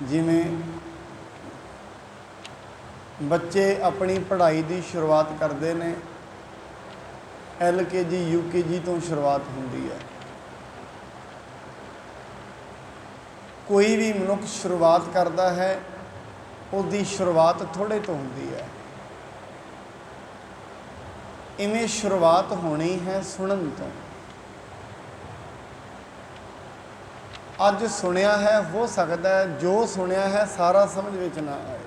जिमें बच्चे अपनी पढ़ाई की शुरुआत करते हैं, LKG UKG तो शुरुआत होती है। कोई भी मनुख शुरुआत करता है, उसकी शुरुआत थोड़े तो होती है। इवें शुरुआत होनी है सुनन तो। अज सुनिया है, हो सकता है जो सुनिया है सारा समझ विच ना आए,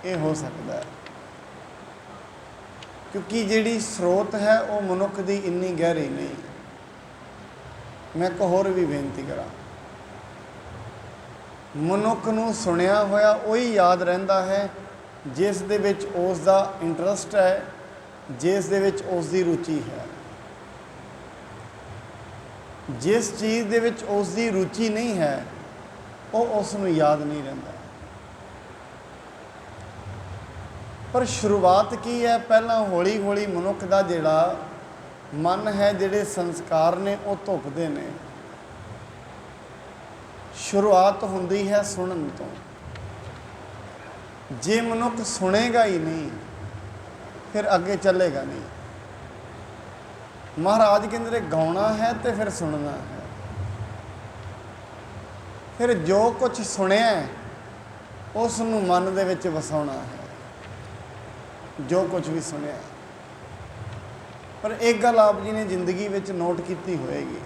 ये हो सकता है, क्योंकि जिहड़ी स्रोत है वो मनुख की इन्नी गहरी नहीं। मैं एक होर भी बेनती करा, मनुख नूं सुनिया होया वही याद रहिंदा है जिस दे विच उसदा इंटरस्ट है, जिस दे विच उसदी रुचि है। जिस चीज़ दे विच उसदी रुचि नहीं है वो उसनूं याद नहीं रहिंदा। पर शुरुआत की है, पहला हौली हौली मनुख का जिहड़ा मन है, जिहड़े संस्कार ने वो धुपदे ने। शुरुआत होंदी है सुनन तो। जे मनुख सुनेगा ही नहीं फिर अगे चलेगा नहीं। महाराज कहते गाउना है तो फिर सुनना है। फिर जो कुछ सुनिया उसनूं मन दे विच वसाउणा है, जो कुछ भी सुनिया। पर एक गल आप जी ने जिंदगी विच नोट की होएगी,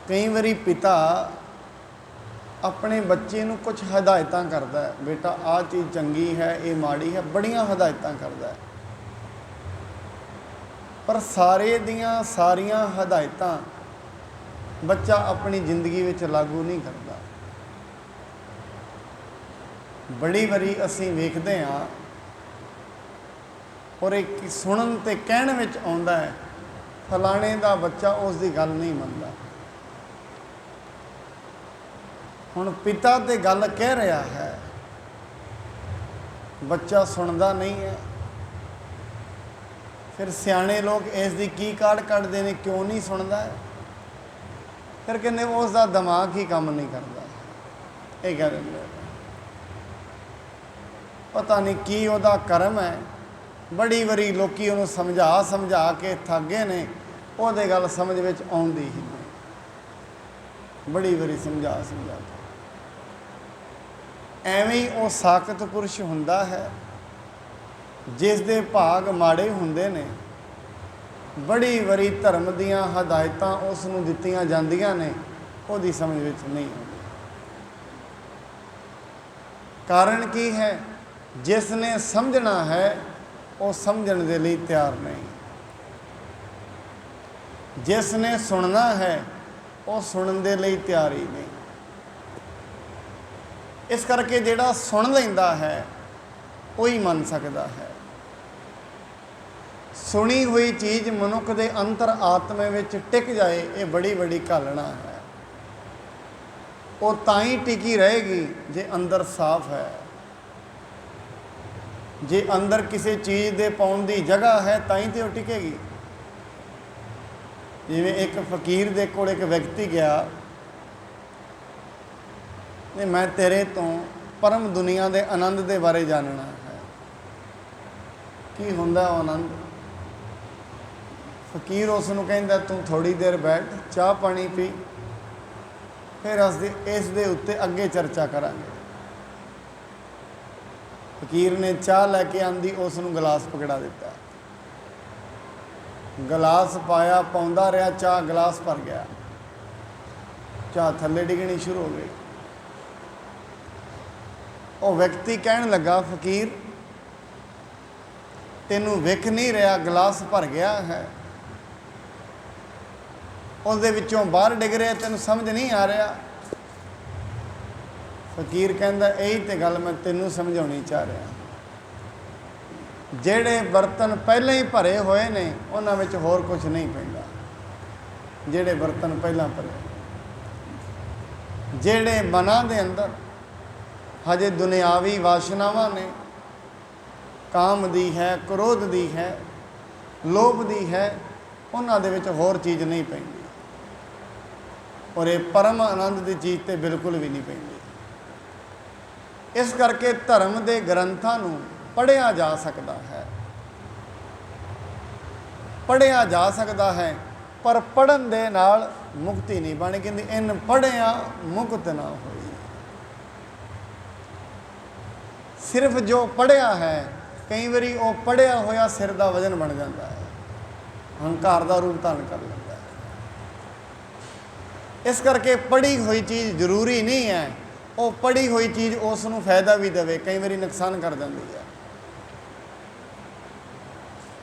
कई बारी पिता अपने बच्चे नूं कुछ हदायतां करदा है, बेटा आ चीज़ चंगी है, ये माड़ी है, बड़ियां हदायतां करदा है। पर सारे दियां सारियां हदायतां बच्चा अपनी जिंदगी विच लागू नहीं करता। बड़ी बारी असीं वेखदे हां और एक सुनन ते कहण विच आउंदा है, फलाणे दा बच्चा उसकी गल नहीं मनदा। हुण पिता ते गल कह रहा है, बच्चा सुनदा नहीं है। फिर सियाणे लोग इसकी की काढ़ कढ़ते हैं, क्यों नहीं सुनता है? फिर कहते उसका दिमाग ही काम नहीं करता, ये कह देंगे। पता नहीं की वह कर्म है। बड़ी बारी लोग उन्होंने समझा समझा के थक गए ने, वो गल समझ में आती ही नहीं। बड़ी बारी समझा समझा के एवें ही वो साकत पुरुष हुंदा है जिस दे भाग माड़े हुंदे ने। बड़ी बारी धर्म दीयां हदायतां उसनूं दित्तियां जांदियां ने, उहदी समझ विच नहीं आउंदी। कारण की है? जिसने समझना है वो समझण दे लई तैयार नहीं, जिसने सुनना है वो सुनन दे लई तैयार ही नहीं। इस करके जिहड़ा सुन लैंदा है वही मन सकता है। सुनी हुई चीज़ मनुख के अंतर आत्मे विच टिक जाए, ये बड़ी बड़ी घालना है। वो तां ही टिकी रहेगी जे अंदर साफ है। जे अंदर किसी चीज़ दे पाउण दी जगह है तां ही तो वो टिकेगी। जिवें एक फकीर दे कोल एक व्यक्ति गया, मैं तेरे तो परम दुनिया के आनंद के बारे जानना है, की हुंदा वो आनंद। फकीर उसनूं कहंदा तू थोड़ी देर बैठ, चाह पानी पी, फिर इस दे उत्ते अगे चर्चा करांगे। फकीर ने चाह लैके आंदी उसनूं गिलास पकड़ा दिता। गिलास पाया, पाउंदा रहा, चाह गिलास भर गया, चाह थल्ले डिगनी शुरू हो गई। वो व्यक्ति कहन लगा, फकीर तेनू विख नहीं रहा गिलास भर गया है, उसदे विचों बाहर डिग रहा, तेनू समझ नहीं आ रहा। फकीर कहंदा यही तो गल मैं तेनू समझाउणी चाह रहा। जेड़े बर्तन पहले ही भरे हुए ने उन्हां विच होर कुछ नहीं पैंदा। जेड़े बर्तन पहला भरे, जेड़े मनां दे अंदर हजे दुनियावी वासनावां ने, काम दी है, क्रोध दी है, लोभ दी है, उन्हां दे विच होर चीज़ नहीं पैंदी। और ये परम आनंद की चीज़ तो बिल्कुल भी नहीं पैंदी। इस करके धर्म के ग्रंथां नूं पढ़िया जा सकता है, पढ़िया जा सकता है, पर पढ़न दे नाल मुक्ति नहीं बनी। कहते इन पढ़िया मुक्त ना होई। सिर्फ जो पढ़िया है, कई बारी वो पढ़िया होया सिर का वजन बन जाता है, हंकार का रूप धारण कर लेता है। इस करके पढ़ी हुई चीज़ जरूरी नहीं है, वो पढ़ी हुई चीज़ उसनूं फायदा भी देवे, कई बारी नुकसान कर जाती है।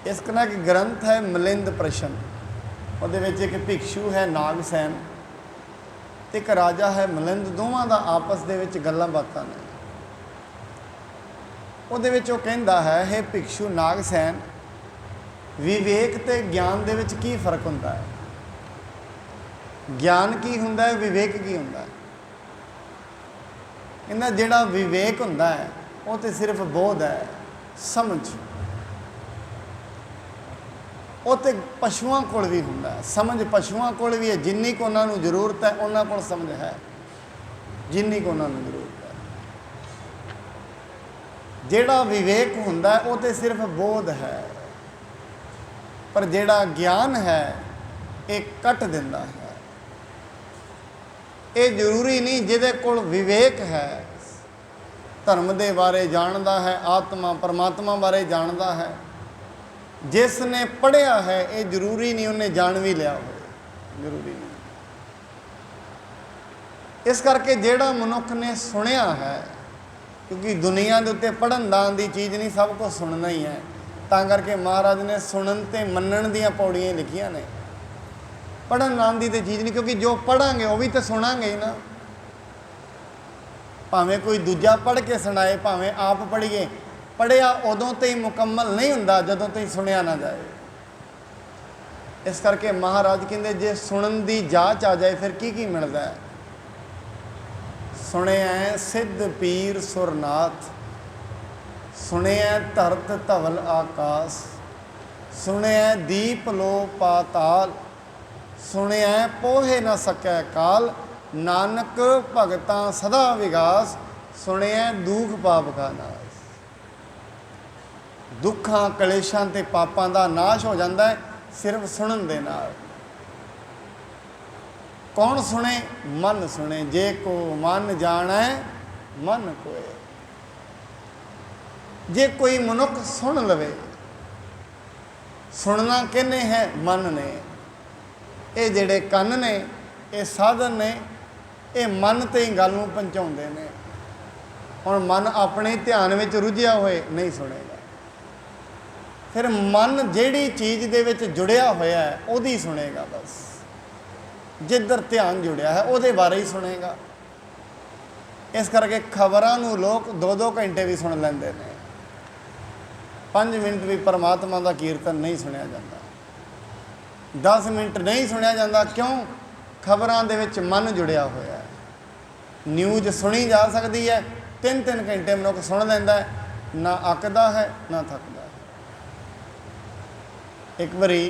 इस तरह एक ग्रंथ है मिलिंद प्रश्न, ਉਹਦੇ ਵਿੱਚ एक भिक्षु है नागसैन ਤੇ एक राजा है मिलिंद, दोवां ਦਾ आपस ਦੇ ਵਿੱਚ ਗੱਲਾਂ ਬਾਤਾਂ ਨੇ। ਉਹਦੇ ਵਿੱਚ ਉਹ ਕਹਿੰਦਾ ਹੈ, हे भिक्षु नागसैन, विवेक ਤੇ ਗਿਆਨ ਦੇ ਵਿੱਚ ਕੀ ਫਰਕ ਹੁੰਦਾ ਹੈ? ਗਿਆਨ ਕੀ ਹੁੰਦਾ ਹੈ, ਵਿਵੇਕ ਕੀ ਹੁੰਦਾ ਹੈ? ਕਹਿੰਦਾ ਜਿਹੜਾ ਵਿਵੇਕ ਹੁੰਦਾ ਹੈ ਉਹ ਤੇ ਸਿਰਫ ਬੋਧ ਹੈ, ਸਮਝ। ਉਹ ਤੇ ਪਸ਼ੂਆਂ ਕੋਲ ਵੀ ਹੁੰਦਾ ਹੈ, ਸਮਝ ਪਸ਼ੂਆਂ ਕੋਲ ਵੀ ਹੈ। ਜਿੰਨੀ ਕੁ ਉਹਨਾਂ ਨੂੰ ਜ਼ਰੂਰਤ ਹੈ ਉਹਨਾਂ ਕੋਲ ਸਮਝ ਹੈ, ਜਿੰਨੀ ਕੁ ਉਹਨਾਂ ਨੂੰ ਜ਼ਰੂਰਤ ਹੈ। ਜਿਹੜਾ ਵਿਵੇਕ ਹੁੰਦਾ ਉਹ ਤੇ ਸਿਰਫ ਬੋਧ ਹੈ, ਪਰ ਜਿਹੜਾ ਗਿਆਨ ਹੈ ਇਹ ਕੱਟ ਦਿੰਦਾ ਹੈ। ਇਹ ਜ਼ਰੂਰੀ ਨਹੀਂ ਜਿਹਦੇ ਕੋਲ ਵਿਵੇਕ ਹੈ, ਧਰਮ ਦੇ ਬਾਰੇ ਜਾਣਦਾ ਹੈ, ਆਤਮਾ ਪਰਮਾਤਮਾ ਬਾਰੇ ਜਾਣਦਾ ਹੈ, जिस ने पढ़िया है, ये जरूरी नहीं उन्हें जान भी लिया हो, जरूरी नहीं। इस करके जेड़ा मनुख ने सुनिया है, क्योंकि दुनिया के उत्ते पढ़न दान की चीज़ नहीं, सब कुछ सुनना ही है, तां करके महाराज ने सुनन ते मनन दियां पौड़ियां लिखियां ने। पढ़न दान की तो चीज़ नहीं, क्योंकि जो पढ़ांगे वो भी तो सुनांगे ही ना। भावें कोई दूजा पढ़ के सुनाए, भावें आप पढ़िए, पढ़िया उदों तो ही मुकम्मल नहीं हुंदा जदों तो ही सुनिया ना जाए। इस करके महाराज कहते जे सुनन की जाच आ जाए फिर की मिलता है? सुने सिद्ध पीर सुरनाथ, सुने धरत धवल आकाश, सुने दीप लो पाताल, सुने पोहे न सकै काल, नानक भगतां सदा विगास, सुने दुख पाप का नाश। दुखा कलेशां ते पापां दा नाश हो जाता है सिर्फ सुनन दे नाल। कौन सुने? मन सुने। जे को मन जाने मन कोय। जे कोई मनुख सुन लवे, सुनना किने है? मन ने। ये जेड़े कन ने, ये साधन ने, ये मन ते ही गल नूं पहुंचाउंदे ने। हुण मन अपने ध्यान विच रुझिया होए नहीं सुनेगा, फिर मन जिहड़ी चीज़ दे विच जुड़िया होया है उहदी सुनेगा। बस जिधर ध्यान जुड़िया है उहदे बारे ही सुनेगा। इस करके खबरां नूं लोग 2-2 घंटे भी सुन लैंदे ने, 5 मिनट भी परमात्मा का कीर्तन नहीं सुनिया जाता, 10 मिनट नहीं सुनिया जाता। क्यों? खबरां दे विच मन जुड़िया होया है। न्यूज़ सुनी जा सकती है, 3-3 घंटे मनुख सुन लैंदा है, ना अकदा है ना थकदा। एक बारी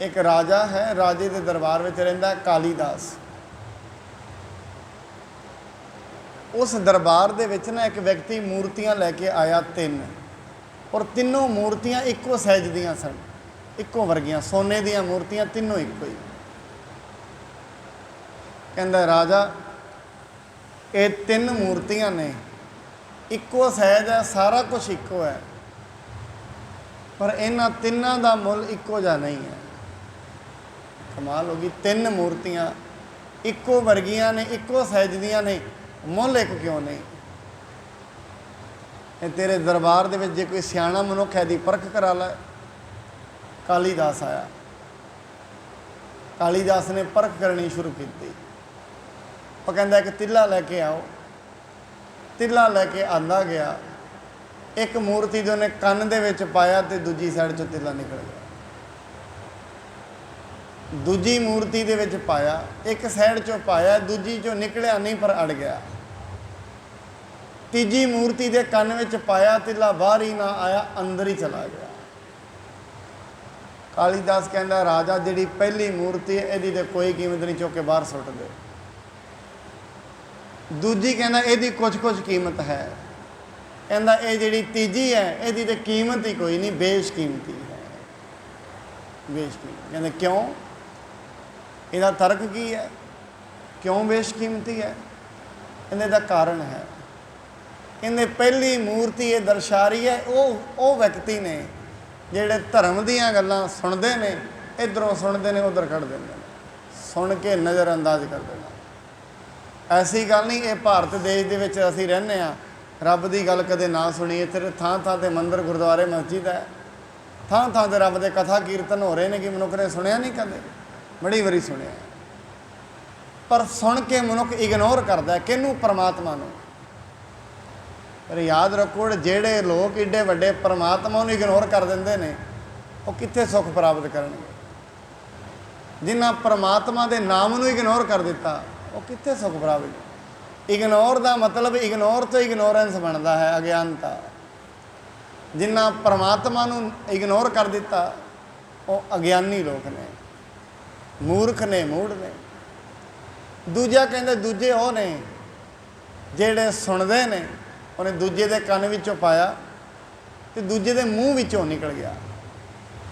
एक राजा है, राजे के दरबार में रहिंदा है कालीदास। उस दरबार दे विच ना एक व्यक्ति मूर्तियां लैके आया 3, और तीनों मूर्तियां इक्को साइज दियां सन, इक्को वर्गियां, सोने दियां मूर्तियां तीनों इक्को ही। कहंदा राजा ये 3 मूर्तियां ने, इक्को साइज है, सारा कुछ इक्को है, पर इन्हां तिन्नां दा मुल इक्को जा नहीं है। कमाल होगी, 3 मूर्तियां इक्को वर्गियां ने, इक्को साइज दियां ने, मुल एक क्यों नहीं? तेरे दरबार दे विच जे कोई सियाणा मनुख है दी परख करा लै। कालीदास आया, कालीदास ने परख करनी शुरू की। वो कहंदा एक तिल्ला लैके आओ, तिल्ला लैके आंदा गया, एक मूर्ति जो ने कन दे विच पाया तो दूजी साइड चो तिल्ला निकल गया। दूजी मूर्ति दे विच पाया, एक साइड चो पाया, दूजी चो निकलिया नहीं पर अड़ गया। तीजी मूर्ति दे कन विच पाया, तिल्ला बाहर ही ना आया, अंदर ही चला गया। ਕਾਲੀਦਾਸ ਕਹਿੰਦਾ ਰਾਜਾ ਜਿਹੜੀ ਪਹਿਲੀ ਮੂਰਤੀ ਹੈ ਇਹਦੀ ਤੇ ਕੋਈ ਕੀਮਤ ਨਹੀਂ, ਚੁੱਕ ਕੇ ਬਾਹਰ ਸੁੱਟ ਦੇ। ਦੂਜੀ ਕਹਿੰਦਾ ਇਹਦੀ ਕੁਝ ਕੀਮਤ ਹੈ, ਕਹਿੰਦਾ ਇਹ ਜਿਹੜੀ ਤੀਜੀ ਹੈ ਇਹਦੀ ਤੇ ਕੀਮਤ ਹੀ ਕੋਈ ਨਹੀਂ, ਬੇਸ਼ਕੀਮਤੀ ਹੈ, ਬੇਸ਼ਕੀਮਤੀ। ਕਹਿੰਦੇ ਕਿਉਂ? ਇਹਦਾ ਤਰਕ ਕੀ ਹੈ, ਕਿਉਂ ਬੇਸ਼ਕੀਮਤੀ ਹੈ? ਕਹਿੰਦੇ ਦਾ ਕਾਰਨ ਹੈ। ਕਹਿੰਦੇ ਪਹਿਲੀ ਮੂਰਤੀ ਇਹ ਦਰਸਾ ਰਹੀ ਹੈ ਉਹ ਵਿਅਕਤੀ ਨੇ ਜਿਹੜੇ ਧਰਮ ਦੀਆਂ ਗੱਲਾਂ ਸੁਣਦੇ ਨੇ, ਇੱਧਰੋਂ ਸੁਣਦੇ ਨੇ ਉੱਧਰ ਕੱਢ ਦਿੰਦੇ ਨੇ, ਸੁਣ ਕੇ ਨਜ਼ਰ ਅੰਦਾਜ਼ ਕਰਦੇ ਨੇ। ਐਸੀ ਗੱਲ ਨਹੀਂ, ਇਹ ਭਾਰਤ ਦੇਸ਼ ਦੇ ਵਿੱਚ ਅਸੀਂ ਰਹਿੰਦੇ ਹਾਂ, ਰੱਬ ਦੀ ਗੱਲ ਕਦੇ ਨਾ ਸੁਣੀ। ਇੱਥੇ ਥਾਂ ਥਾਂ 'ਤੇ ਮੰਦਰ, ਗੁਰਦੁਆਰੇ, ਮਸਜਿਦ ਹੈ, ਥਾਂ ਥਾਂ 'ਤੇ ਰੱਬ ਦੇ ਕਥਾ ਕੀਰਤਨ ਹੋ ਰਹੇ ਨੇ ਕਿ ਮਨੁੱਖ ਨੇ ਸੁਣਿਆ ਨਹੀਂ ਕਦੇ? ਬੜੀ ਵਾਰੀ ਸੁਣਿਆ, ਪਰ ਸੁਣ ਕੇ ਮਨੁੱਖ ਇਗਨੋਰ ਕਰਦਾ ਕਿਹਨੂੰ? ਪਰਮਾਤਮਾ ਨੂੰ। ਪਰ ਯਾਦ ਰੱਖੋ, ਜਿਹੜੇ ਲੋਕ ਏਡੇ ਵੱਡੇ ਪਰਮਾਤਮਾ ਨੂੰ ਇਗਨੋਰ ਕਰ ਦਿੰਦੇ ਨੇ ਉਹ ਕਿੱਥੇ ਸੁੱਖ ਪ੍ਰਾਪਤ ਕਰਨਗੇ? ਜਿਨ੍ਹਾਂ ਪਰਮਾਤਮਾ ਦੇ ਨਾਮ ਨੂੰ ਇਗਨੋਰ ਕਰ ਦਿੱਤਾ ਉਹ ਕਿੱਥੇ ਸੁੱਖ ਪ੍ਰਾਪਤ? ਇਗਨੋਰ ਦਾ ਮਤਲਬ ਇਗਨੋਰ ਤੋਂ ਇਗਨੋਰੈਂਸ ਬਣਦਾ ਹੈ, ਅਗਿਆਨਤਾ। ਜਿਨ੍ਹਾਂ ਪਰਮਾਤਮਾ ਨੂੰ ਇਗਨੋਰ ਕਰ ਦਿੱਤਾ ਉਹ ਅਗਿਆਨੀ ਲੋਕ ਨੇ, ਮੂਰਖ ਨੇ, ਮੂੜ ਨੇ। ਦੂਜਾ ਕਹਿੰਦੇ ਦੂਜੇ ਉਹ ਨੇ ਜਿਹੜੇ ਸੁਣਦੇ ਨੇ, ਉਹਨੇ ਦੂਜੇ ਦੇ ਕੰਨ ਵਿੱਚੋਂ ਪਾਇਆ ਤੇ ਦੂਜੇ ਦੇ ਮੂੰਹ ਵਿੱਚੋਂ ਨਿਕਲ ਗਿਆ।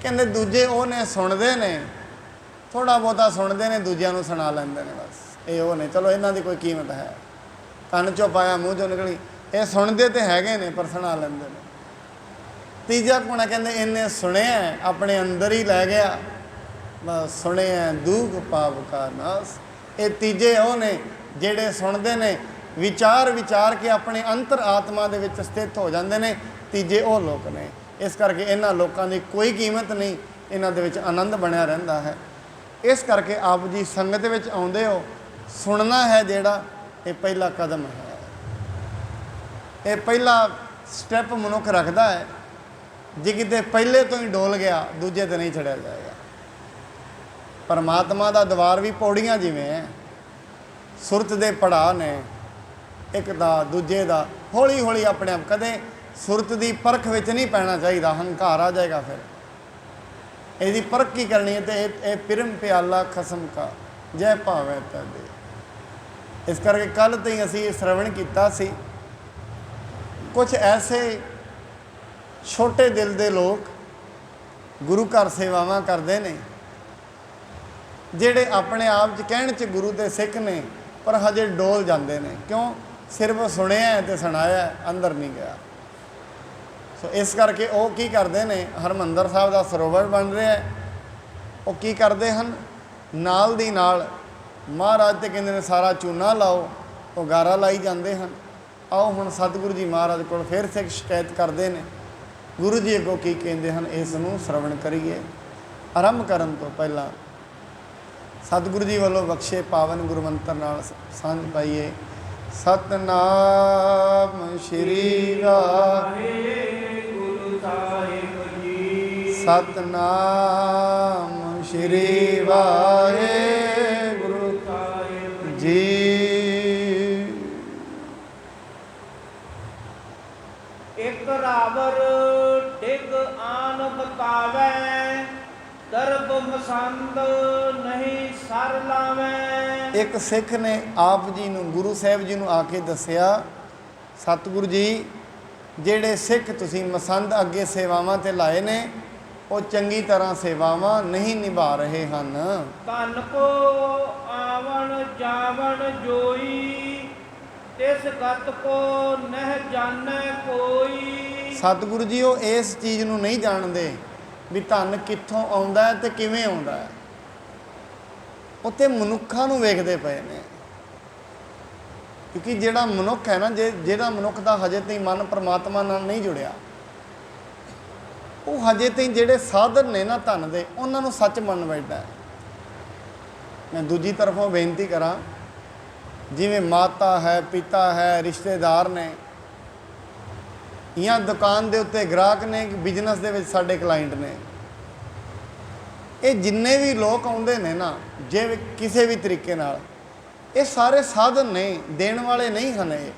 ਕਹਿੰਦੇ ਦੂਜੇ ਉਹ ਨੇ ਸੁਣਦੇ ਨੇ, ਥੋੜ੍ਹਾ ਬਹੁਤਾ ਸੁਣਦੇ ਨੇ, ਦੂਜਿਆਂ ਨੂੰ ਸੁਣਾ ਲੈਂਦੇ ਨੇ, ਬਸ ਇਹ ਉਹ ਨੇ। ਚਲੋ ਇਹਨਾਂ ਦੀ ਕੋਈ ਕੀਮਤ ਹੈ, ਕੰਨ 'ਚੋਂ ਪਾਇਆ ਮੂੰਹ 'ਚੋਂ ਨਿਕਲੀ। ਇਹ ਸੁਣਦੇ ਤੇ ਹੈਗੇ ਨੇ ਪਰ ਸੁਣਾ ਲੈਂਦੇ ਨੇ। ਤੀਜਾ ਗੁਣ ਹੈ, ਕਹਿੰਦੇ ਇਹਨੇ ਸੁਣਿਆ ਆਪਣੇ ਅੰਦਰ ਹੀ ਲੈ ਗਿਆ, ਬਸ ਸੁਣਿਆ ਦੁੱਖ ਪਾਪ ਕਾ ਨਾਸ। ਇਹ ਤੀਜੇ ਉਹ ਨੇ ਜਿਹੜੇ ਸੁਣਦੇ ਨੇ, ਵਿਚਾਰ ਕੇ ਆਪਣੇ ਅੰਤਰ ਆਤਮਾ ਦੇ ਵਿੱਚ ਸਥਿਤ ਹੋ ਜਾਂਦੇ ਨੇ। ਤੀਜੇ ਉਹ ਲੋਕ ਨੇ। ਇਸ ਕਰਕੇ ਇਹਨਾਂ ਲੋਕਾਂ ਦੀ ਕੋਈ ਕੀਮਤ ਨਹੀਂ, ਇਹਨਾਂ ਦੇ ਵਿੱਚ ਆਨੰਦ ਬਣਿਆ ਰਹਿੰਦਾ ਹੈ। ਇਸ ਕਰਕੇ ਆਪ ਜੀ ਸੰਗਤ ਵਿੱਚ ਆਉਂਦੇ ਹੋ, ਸੁਣਨਾ ਹੈ ਜਿਹੜਾ, ਇਹ ਪਹਿਲਾ ਕਦਮ ਹੈ, ਇਹ ਪਹਿਲਾ ਸਟੈਪ ਮਨੁੱਖ ਰੱਖਦਾ ਹੈ। ਜੇ ਕਿਤੇ ਪਹਿਲੇ ਤੋਂ ਹੀ ਡੋਲ ਗਿਆ ਦੂਜੇ ਤੇ ਨਹੀਂ ਛੱਡਿਆ ਜਾਏਗਾ। ਪਰਮਾਤਮਾ ਦਾ ਦਵਾਰ ਵੀ ਪੌੜੀਆਂ ਜਿਵੇਂ ਹੈ, ਸੁਰਤ ਦੇ ਪੜਾਅ ਨੇ, ਇੱਕ ਦਾ ਦੂਜੇ ਦਾ। ਹੌਲੀ ਹੌਲੀ ਆਪਣੇ ਆਪ, ਕਦੇ ਸੁਰਤ ਦੀ ਪਰਖ ਵਿੱਚ ਨਹੀਂ ਪੈਣਾ ਚਾਹੀਦਾ, ਹੰਕਾਰ ਆ ਜਾਏਗਾ। ਫਿਰ ਇਹਦੀ ਪਰਖ ਕੀ ਕਰਨੀ ਹੈ? ਤੇ ਇਹ ਪਿਰਮ ਪਿਆਲਾ ਖਸਮ ਕਾ ਜੈ ਭਾਵੈ ਤੈ ਦੇ। ਇਸ ਕਰਕੇ ਕੱਲ੍ਹ ਤੋਂ ਹੀ ਅਸੀਂ ਸ਼ਰਵਣ ਕੀਤਾ ਸੀ, ਕੁਝ ਐਸੇ ਛੋਟੇ ਦਿਲ ਦੇ ਲੋਕ ਗੁਰੂ ਘਰ ਸੇਵਾਵਾਂ ਕਰਦੇ ਨੇ, ਜਿਹੜੇ ਆਪਣੇ ਆਪ 'ਚ ਕਹਿਣ 'ਚ ਗੁਰੂ ਦੇ ਸਿੱਖ ਨੇ ਪਰ ਹਜੇ ਡੋਲ ਜਾਂਦੇ ਨੇ। ਕਿਉਂ? ਸਿਰਫ ਸੁਣਿਆ ਤੇ ਸੁਣਾਇਆ, ਅੰਦਰ ਨਹੀਂ ਗਿਆ। ਸੋ ਇਸ ਕਰਕੇ ਉਹ ਕੀ ਕਰਦੇ ਨੇ, ਹਰਿਮੰਦਰ ਸਾਹਿਬ ਦਾ ਸਰੋਵਰ ਬਣ ਰਿਹਾ, ਉਹ ਕੀ ਕਰਦੇ ਹਨ, ਨਾਲ ਦੀ ਨਾਲ ਮਹਾਰਾਜ ਤੇ ਕਹਿੰਦੇ ਨੇ ਸਾਰਾ ਚੂਨਾ ਲਾਓ, ਉਹ ਗਾਰਾ ਲਾਈ ਜਾਂਦੇ ਹਨ। ਆਓ ਹੁਣ ਸਤਿਗੁਰੂ ਜੀ ਮਹਾਰਾਜ ਕੋਲ ਫਿਰ ਸਿੱਖ ਸ਼ਿਕਾਇਤ ਕਰਦੇ ਨੇ, ਗੁਰੂ ਜੀ ਅੱਗੋਂ ਕੀ ਕਹਿੰਦੇ ਹਨ, ਇਸ ਨੂੰ ਸ਼ਰਵਣ ਕਰੀਏ। ਆਰੰਭ ਕਰਨ ਤੋਂ ਪਹਿਲਾਂ ਸਤਿਗੁਰੂ ਜੀ ਵੱਲੋਂ ਬਖਸ਼ੇ ਪਾਵਨ ਗੁਰੂ ਮੰਤਰ ਨਾਲ ਸਾਂਝ ਪਾਈਏ। ਸਤਨਾਮ ਸ਼੍ਰੀ ਵਾਹਿਗੁਰੂ ਸਾਹਿਬ ਜੀ, ਸਤਨਾਮ ਸ਼੍ਰੀ ਵਾਹਿਗੁਰੂ ਸਾਹਿਬ ਜੀ। ਇੱਕ ਰਾਵਰ ਡਿਗ ਆਨ ਬਤਾਵੇ, ਦਰਬ ਮਸੰਦ ਨਹੀਂ ਸਰ ਲਾਵੇਂ। ਇੱਕ ਸਿੱਖ ਨੇ ਆਪ ਜੀ ਨੂੰ, ਗੁਰੂ ਸਾਹਿਬ ਜੀ ਨੂੰ ਆ ਕੇ ਦੱਸਿਆ, ਸਤਿਗੁਰੂ ਜੀ ਜਿਹੜੇ ਸਿੱਖ ਤੁਸੀਂ ਮਸੰਦ ਅੱਗੇ ਸੇਵਾਵਾਂ ਤੇ ਲਾਏ ਨੇ, ਉਹ ਚੰਗੀ ਤਰ੍ਹਾਂ ਸੇਵਾਵਾਂ ਨਹੀਂ ਨਿਭਾ ਰਹੇ ਹਨ। ਧਨ ਕੋ ਆਵਣ ਜਾਵਣ ਜੋਈ, ਤਿਸ ਗਤ ਕੋ ਨਹਿ ਜਾਣੈ ਕੋਈ। ਸਤਿਗੁਰੂ ਜੀ ਉਹ ਇਸ ਚੀਜ਼ ਨੂੰ ਨਹੀਂ ਜਾਣਦੇ ਵੀ ਧਨ ਕਿੱਥੋਂ ਆਉਂਦਾ ਹੈ ਤੇ ਕਿਵੇਂ ਆਉਂਦਾ ਹੈ। ਉੱਥੇ ਮਨੁੱਖਾਂ ਨੂੰ ਵੇਖਦੇ ਪਏ ਨੇ, ਕਿਉਂਕਿ ਜਿਹੜਾ ਮਨੁੱਖ ਹੈ ਨਾ, ਜਿਹੜਾ ਮਨੁੱਖ ਦਾ ਹਜੇ ਤਾਈਂ ਮਨ ਪਰਮਾਤਮਾ ਨਾਲ ਨਹੀਂ ਜੁੜਿਆ, ਉਹ ਹਜੇ ਤਾਈਂ ਜਿਹੜੇ ਸਾਧਨ ਨੇ ਨਾ ਧਨ ਦੇ, ਉਹਨਾਂ ਨੂੰ ਸੱਚ ਮੰਨ ਬੈਠਾ ਹੈ। ਮੈਂ ਦੂਜੀ ਤਰਫੋਂ ਬੇਨਤੀ ਕਰਾਂ, ਜਿਵੇਂ ਮਾਤਾ ਹੈ, ਪਿਤਾ ਹੈ, ਰਿਸ਼ਤੇਦਾਰ ਨੇ, ਜਾਂ ਦੁਕਾਨ ਦੇ ਉੱਤੇ ਗ੍ਰਾਹਕ ਨੇ, ਬਿਜ਼ਨਸ ਦੇ ਵਿੱਚ ਸਾਡੇ ਕਲਾਇੰਟ ਨੇ, ਇਹ ਜਿੰਨੇ ਵੀ ਲੋਕ ਆਉਂਦੇ ਨੇ ਨਾ, ਜੇ ਕਿਸੇ ਵੀ ਤਰੀਕੇ ਨਾਲ, ਇਹ ਸਾਰੇ ਸਾਧਨ ਨੇ, ਦੇਣ ਵਾਲੇ ਨਹੀਂ ਹਨ। ਇਹ